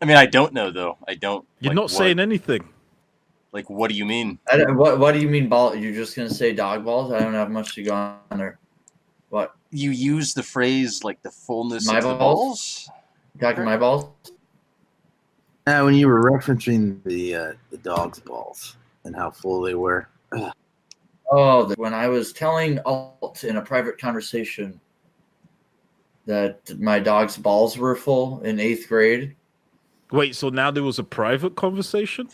I mean, I don't know though. I don't. You're not saying anything. Like, what do you mean? What do you mean ball? You're just gonna say dog balls? I don't have much to go on there. What? You use the phrase like the fullness My of the balls? Talking my balls? When you were referencing the dog's balls and how full they were. Oh, when I was telling Alt in a private conversation that my dog's balls were full in 8th grade. Wait, so now there was a private conversation?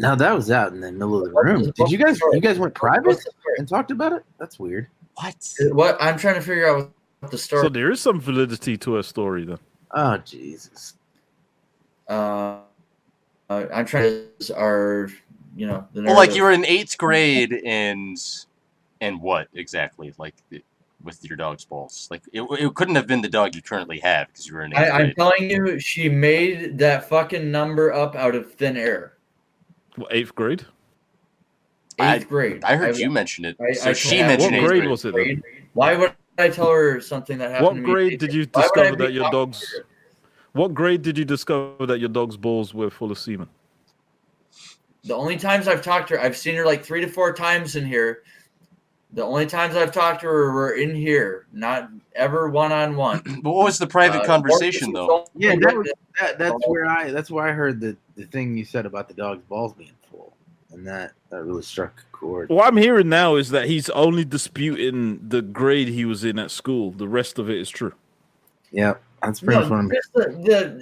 No, that was out in the middle of the room. Did you guys went private and talked about it? That's weird. What? I'm trying to figure out what the story. So there is some validity to her story then. Oh Jesus. I'm trying to the well, like you were in 8th grade and what exactly? Like with your dog's balls? Like it couldn't have been the dog you currently have because you were in 8th grade. I'm telling you, she made that fucking number up out of thin air. What, 8th grade? 8th grade. I heard you mention it. So she mentioned it. What grade was it then? Why would I tell her something that happened What to me? grade did you discover that your dog's... What grade did you discover that your dog's balls were full of semen? The only times I've talked to her, I've seen her like 3 to 4 times in here. The only times I've talked to her were in here, not ever one-on-one. But what was the private conversation, though? Yeah, that's where I heard the thing you said about the dog's balls being full, and that really struck a chord. What I'm hearing now is that he's only disputing the grade he was in at school. The rest of it is true. Yeah, that's pretty much what I'm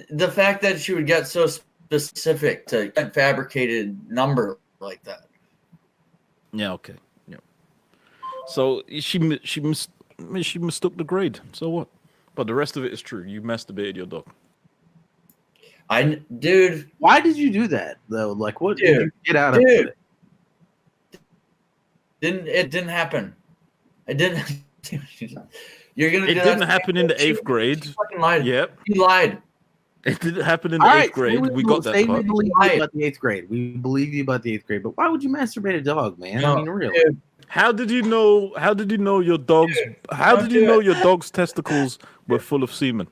the fact that she would get so specific to a fabricated number like that. Yeah, okay. Yeah. So she mistook the grade. So what? But the rest of it is true. You masturbated your dog. Dude. Why did you do that though? Like, what did you get out of it? It didn't happen. It didn't. You're gonna. It didn't happen in the 8th grade. You fucking lied. Yep. You lied. It didn't happen in the 8th grade. We got that part. We believe you about the 8th grade. We believe you about the 8th grade. But why would you masturbate a dog, man? No, I mean, really. Dude. How did you know your dog's? How did you know your dog's testicles were full of semen?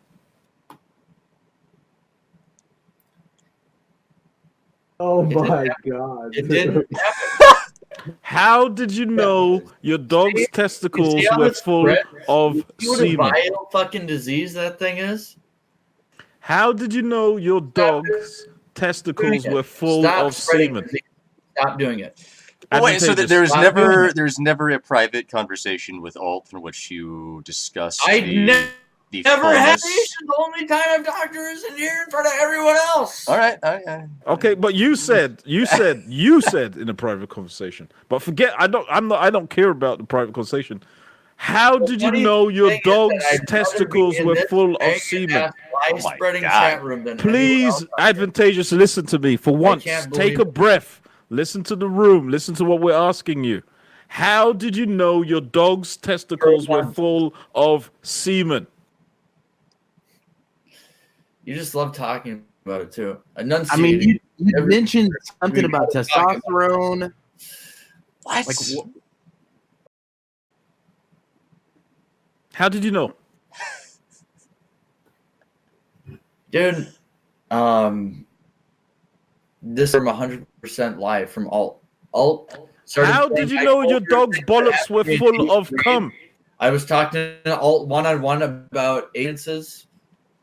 Oh my god! It didn't happen. How did you know your dog's testicles were full of semen? What a vile fucking disease that thing is. How did you know your dog's testicles were full of semen? Stop doing it. Oh, wait, so there's never a private conversation with Alt in which you discuss never had these. The only time I've talked to her is in here in front of everyone else. All right. Okay, but you said in a private conversation. But forget, I don't care about the private conversation. How did you know your dog's testicles were full of semen? Please, Advantageous, listen to me for once. Take a breath. Listen to the room. Listen to what we're asking you. How did you know your dog's testicles were full of semen? You just love talking about it too. I mean, you mentioned something about testosterone. What? Like, how did you know? Dude, this from 100% live from Alt. How did you know your dog's bollocks were full of cum? I was talking to Alt one-on-one about agencies.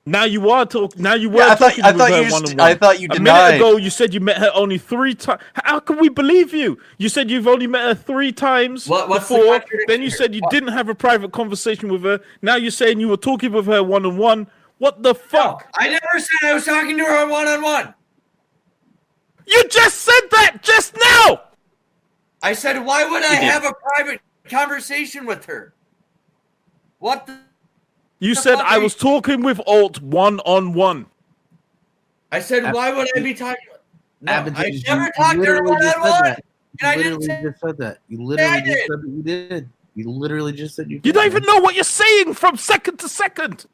Now you are talking. Now you were talking with her one-on-one. I thought you denied. A minute ago, you said you met her only 3 times. How can we believe you? You said you've only met her 3 times before. Then you said you didn't have a private conversation with her. Now you're saying you were talking with her one-on-one. What the fuck? No, I never said I was talking to her one-on-one. You just said that just now. I said, why would I have a private conversation with her? What the? You said I was talking with Alt one-on-one. I said, why would I be talking? No, I never talked to her one-on-one. You literally just said that. You literally just said that you did. You literally just said you did. You don't even know what you're saying from second to second.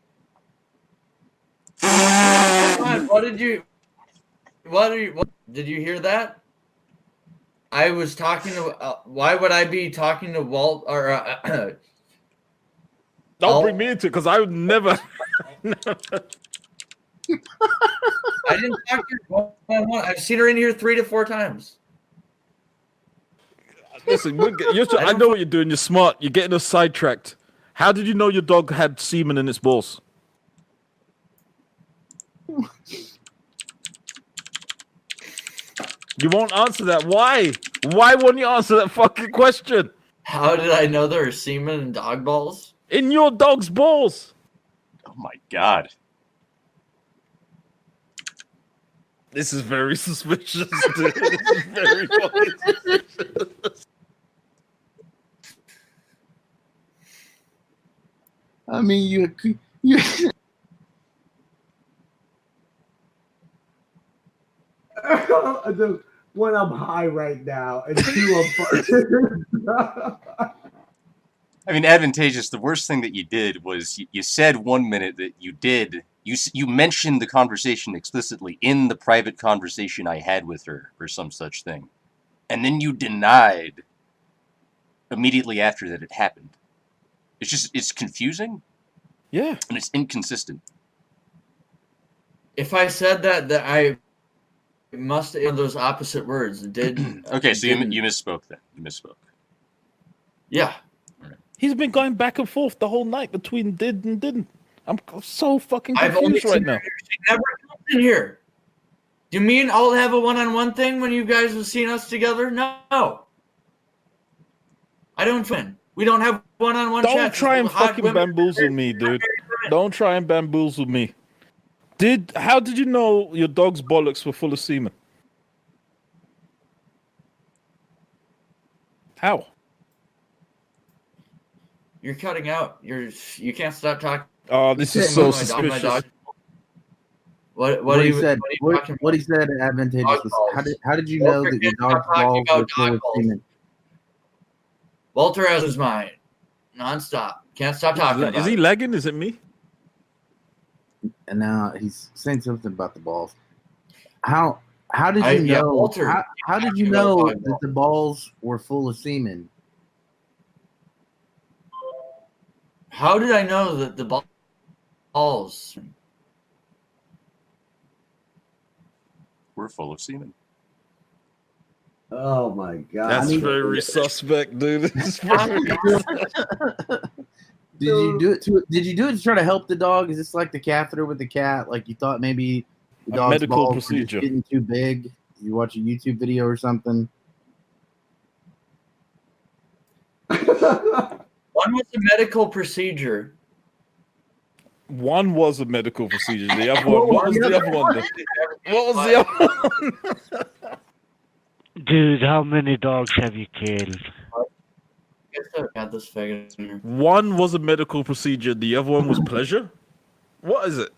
What did you did you hear that? I was talking to. Why would I be talking to Walt or? Don't bring me into it because I would never. I didn't talk to her one-on-one. I've seen her in here 3 to 4 times. Listen, I know what you're doing. You're smart. You're getting us sidetracked. How did you know your dog had semen in its balls? You won't answer that. Why? Why won't you answer that fucking question? How did I know there were semen and dog balls? In your dog's balls. Oh my god. This is very suspicious, dude. This is very fucking suspicious. I mean, you One, I'm high right now, and 2, I'm. I mean, Advantageous, the worst thing that you did was you said 1 minute that you did. You mentioned the conversation explicitly in the private conversation I had with her, or some such thing. And then you denied immediately after that it happened. It's confusing. Yeah. And it's inconsistent. If I said that I must have those opposite words. Did okay, so you misspoke then. You misspoke. Yeah. He's been going back and forth the whole night between did and didn't. I'm so fucking confused right now. She never comes in here. Do you mean I'll have a one-on-one thing when you guys have seen us together? No. I don't win. We don't have one-on-one chats. Don't try and fucking bamboozle me, dude. Don't try and bamboozle me. How did you know your dog's bollocks were full of semen? How? You're cutting out. You can't stop talking. Oh, this is so suspicious. What he said? What he said Advantageous was, how did you know that your dog's balls were full of semen? Walter has his mind. Non-stop. Can't stop talking about Is he lagging? Is it me? And now he's saying something about the balls. How did you know? Yeah, Walter, how did you know that the balls were full of semen? How did I know that the balls were full of semen? Oh my god! That's very suspect, dude. Did you do it to try to help the dog? Is this like the catheter with the cat? Like you thought maybe the dog's medical balls procedure were just getting too big? Did you watch a YouTube video or something? One was a medical procedure. One was a medical procedure. The other one. What was the other one? What was the other one? Dude, how many dogs have you killed? Got this faggot in here. One was a medical procedure. The other one was pleasure. What is it?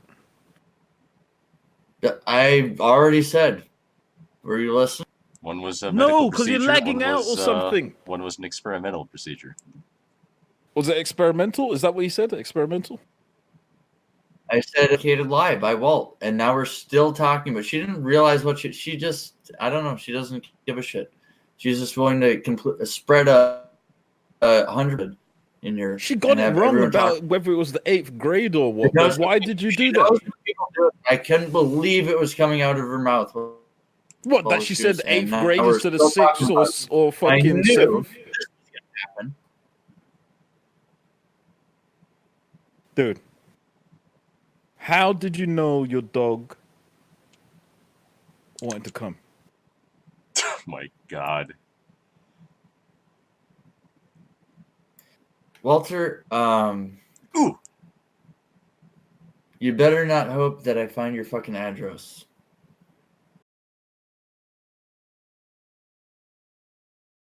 I already said. Were you listening? One was a medical because procedure. you're lagging out or something. One was an experimental procedure. Was it experimental? Is that what you said? Experimental? I said educated lie by Walt, and now we're still talking, but she didn't realize what she just, I don't know, she doesn't give a shit. She's just willing to spread a 100 in here. She got it wrong about whether it was the 8th grade or what. But why did you do that? I couldn't believe it was coming out of her mouth. What, that she said 8th grade instead of 6th or fucking 7th? Dude, how did you know your dog wanted to come? Oh my god. Walter, Ooh. You better not hope that I find your fucking address.